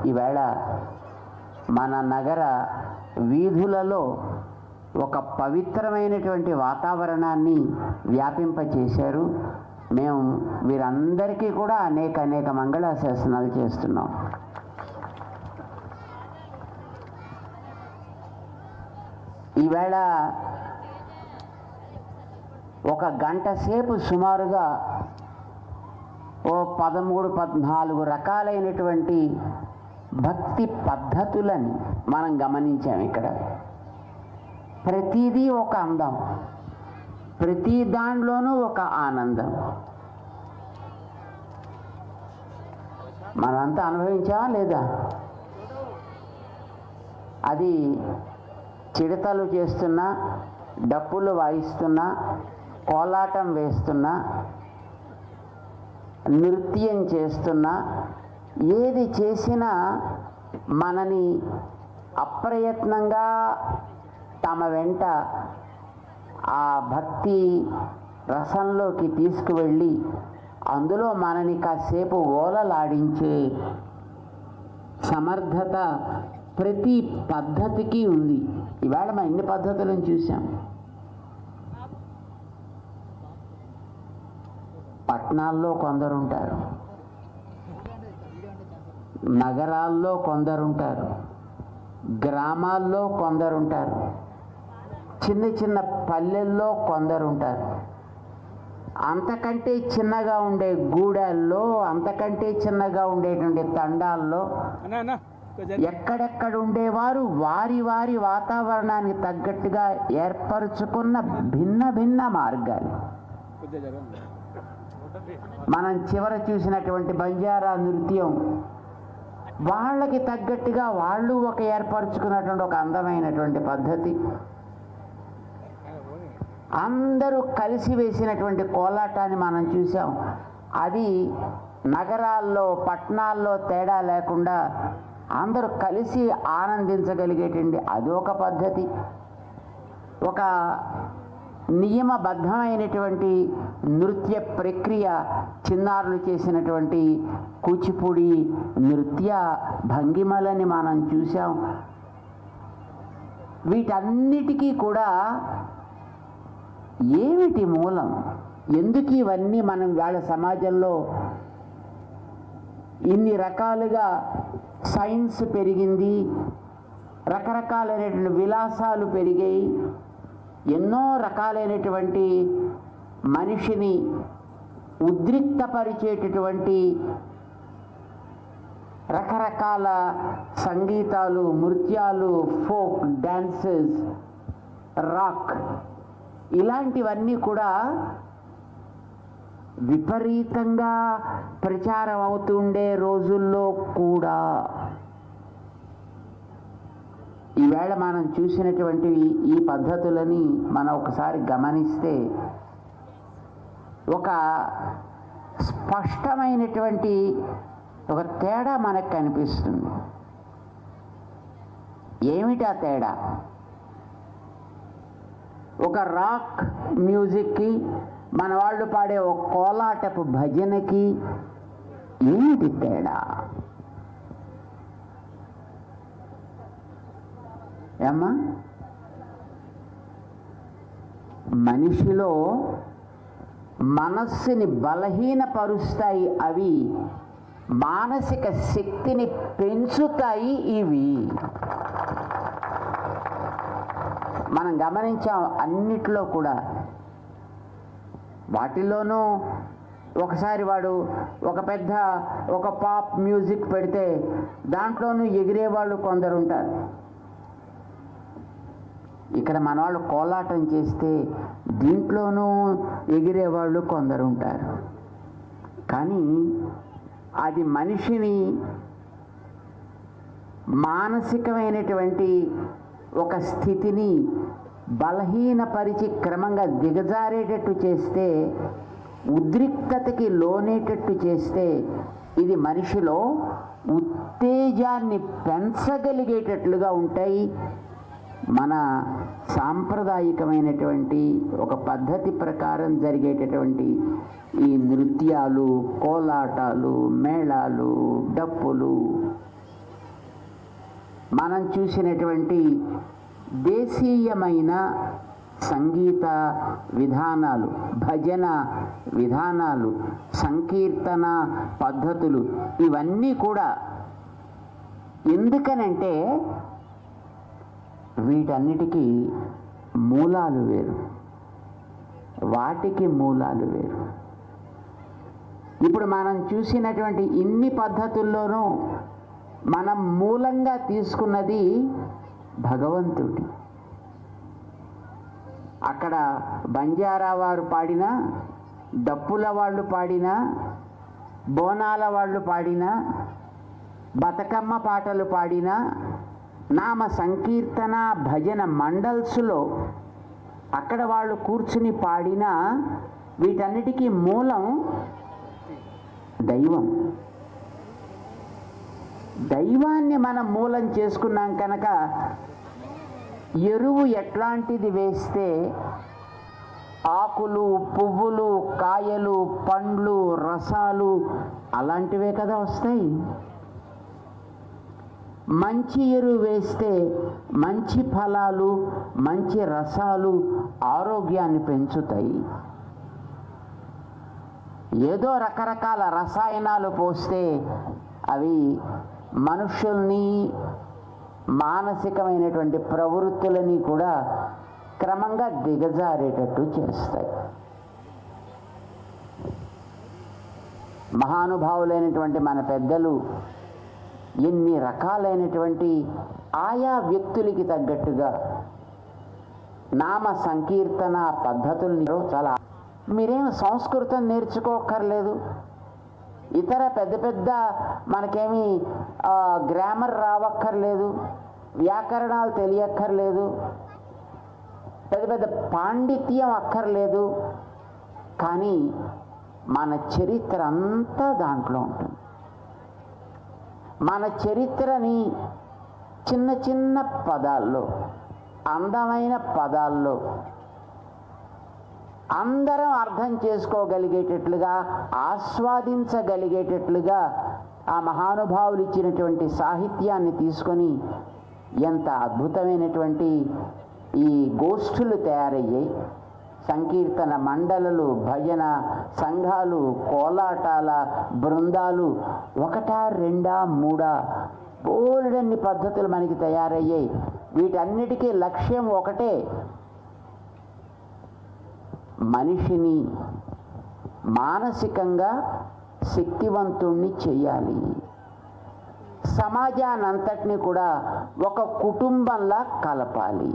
ఈవేళ మన నగర వీధులలో ఒక పవిత్రమైనటువంటి వాతావరణాన్ని వ్యాపింపచేశారు. మేము వీరందరికీ కూడా అనేక మంగళాశాసనాలు చేస్తున్నాం. ఈవేళ ఒక గంట సేపు సుమారుగా ఓ 13-14 రకాలైనటువంటి భక్తి పద్ధతులని మనం గమనించాం. ఇక్కడ ప్రతిదీ ఒక అందం, ప్రతి దాంట్లోనూ ఒక ఆనందం. మనంతా అనుభవించామా లేదా? అది చిడతలు చేస్తున్నా, డప్పులు వాయిస్తున్నా, కోలాటం వేస్తున్నా, నృత్యం చేస్తున్నా, ఏది చేసినా మనని అప్రయత్నంగా తమ వెంట ఆ భక్తి రసంలోకి తీసుకువెళ్ళి అందులో మనని కాసేపు ఓలలాడించే సమర్థత ప్రతి పద్ధతికి ఉంది. ఇవాళ మనం ఇన్ని పద్ధతులను చూసాం. పట్టణాల్లో కొందరుంటారు, నగరాల్లో కొందరుంటారు, గ్రామాల్లో కొందరుంటారు, చిన్న పల్లెల్లో కొందరుంటారు, అంతకంటే చిన్నగా ఉండే గూడాల్లో, అంతకంటే చిన్నగా ఉండేటువంటి తండాల్లో ఎక్కడెక్కడ ఉండేవారు వారి వారి వాతావరణానికి తగ్గట్టుగా ఏర్పరచుకున్న భిన్న మార్గాలు. మనం చివర చూసినటువంటి బంజారా నృత్యం వాళ్ళకి తగ్గట్టుగా వాళ్ళు ఒక ఏర్పరచుకున్నటువంటి ఒక అందమైనటువంటి పద్ధతి. అందరూ కలిసి వేసినటువంటి కోలాటాన్ని మనం చూసాం. అది నగరాల్లో పట్టణాల్లో తేడా లేకుండా అందరూ కలిసి ఆనందించగలిగేటువంటి అదొక పద్ధతి. ఒక నియమబద్ధమైనటువంటి నృత్య ప్రక్రియ చిన్నారులు చేసినటువంటి కూచిపూడి నృత్య భంగిమలని మనం చూసాం. వీటన్నిటికీ కూడా ఏమిటి మూలం? ఎందుకు ఇవన్నీ మనం వాళ్ళ సమాజంలో ఇన్ని రకాలుగా సైన్స్ పెరిగింది, రకరకాలైనటువంటి విలాసాలు పెరిగాయి, ఎన్నో రకాలైనటువంటి మనిషిని ఉద్రిక్తపరిచేటటువంటి రకరకాల సంగీతాలు, నృత్యాలు, ఫోక్ డాన్సెస్, రాక్, ఇలాంటివన్నీ కూడా విపరీతంగా ప్రచారం అవుతుండే రోజుల్లో కూడా ఈవేళ మనం చూసినటువంటివి ఈ పద్ధతులని మనం ఒకసారి గమనిస్తే ఒక స్పష్టమైనటువంటి ఒక తేడా మనకు కనిపిస్తుంది. ఏమిటి ఆ తేడా? ఒక రాక్ మ్యూజిక్కి మన వాళ్ళు పాడే ఒక కోలాటపు భజనకి ఏమిటి తేడా? ఏమ్మా, మనిషిలో మనస్సుని బలహీనపరుస్తాయి అవి, మానసిక శక్తిని పెంచుతాయి ఇవి. మనం గమనించాం అన్నిట్లో కూడా. వాటిల్లోనూ ఒకసారి వాడు ఒక పాప్ మ్యూజిక్ పెడితే దాంట్లోనూ ఎగిరేవాళ్ళు కొందరు ఉంటారు. ఇక్కడ మన వాళ్ళు కోలాటం చేస్తే దీంట్లోనూ ఎగిరేవాళ్ళు కొందరు ఉంటారు. కానీ అది మనిషిని మానసికమైనటువంటి ఒక స్థితిని బలహీనపరిచి క్రమంగా దిగజారేటట్టు చేస్తే, ఉద్రిక్తతకి లోనేటట్టు చేస్తే, ఇది మనిషిలో ఉత్తేజాన్ని పెంచగలిగేటట్లుగా ఉంటాయి. మన సాంప్రదాయకమైనటువంటి ఒక పద్ధతి ప్రకారం జరిగేటటువంటి ఈ నృత్యాలు, కోలాటాలు, మేళాలు, డప్పులు మనం చూసినటువంటి దేశీయమైన సంగీత విధానాలు, భజన విధానాలు, సంకీర్తన పద్ధతులు, ఇవన్నీ కూడా ఎందుకనంటే వీటన్నిటికీ మూలాలు వేరు, వాటికి మూలాలు వేరు. ఇప్పుడు మనం చూసినటువంటి ఇన్ని పద్ధతుల్లోనూ మనం మూలంగా తీసుకున్నది భగవంతుడి. అక్కడ బంజారా వారు పాడినా, డప్పుల వాళ్ళు పాడినా, బోనాల వాళ్ళు పాడినా, బతుకమ్మ పాటలు పాడినా, నామ సంకీర్తన భజన మండల్స్లో అక్కడ వాళ్ళు కూర్చుని పాడినా, వీటన్నిటికీ మూలం దైవం. దైవాన్ని మనం మూలం చేసుకున్నాం కనుక ఎరువు ఎట్లాంటిది వేస్తే ఆకులు, పువ్వులు, కాయలు, పండ్లు, రసాలు అలాంటివే కదా వస్తాయి. మంచి ఎరువు వేస్తే మంచి ఫలాలు, మంచి రసాలు ఆరోగ్యాన్ని పెంచుతాయి. ఏదో రకరకాల రసాయనాలు పోస్తే అవి మనుషుల్ని, మానసికమైనటువంటి ప్రవృత్తులని కూడా క్రమంగా దిగజారేటట్టు చేస్తాయి. మహానుభావులైనటువంటి మన పెద్దలు ఎన్ని రకాలైనటువంటి ఆయా వ్యక్తులకి తగ్గట్టుగా నామ సంకీర్తన పద్ధతుల్ని చాలా. మీరేం సంస్కృతం నేర్చుకోక్కర్లేదు, ఇతర పెద్ద పెద్ద మనకేమీ గ్రామర్ రావక్కర్లేదు, వ్యాకరణాలు తెలియక్కర్లేదు, పెద్ద పెద్ద పాండిత్యం అక్కర్లేదు. కానీ మన చరిత్ర అంతా దాంట్లో ఉంటుంది. మన చరిత్రని చిన్న చిన్న పదాల్లో, అందమైన పదాల్లో అందరం అర్థం చేసుకోగలిగేటట్లుగా, ఆస్వాదించగలిగేటట్లుగా ఆ మహానుభావులు ఇచ్చినటువంటి సాహిత్యాన్ని తీసుకొని ఎంత అద్భుతమైనటువంటి ఈ గోష్ఠులు తయారయ్యాయి. సంకీర్తన మండలులు, భజన సంఘాలు, కోలాటాల బృందాలు, ఒకటా రెండా మూడా బోలెడన్ని పద్ధతులు మనకి తయారయ్యాయి. వీటన్నిటికీ లక్ష్యం ఒకటే, మనిషిని మానసికంగా శక్తివంతుణ్ణి చేయాలి. సమాజానంతటిని కూడా ఒక కుటుంబంలా కలపాలి.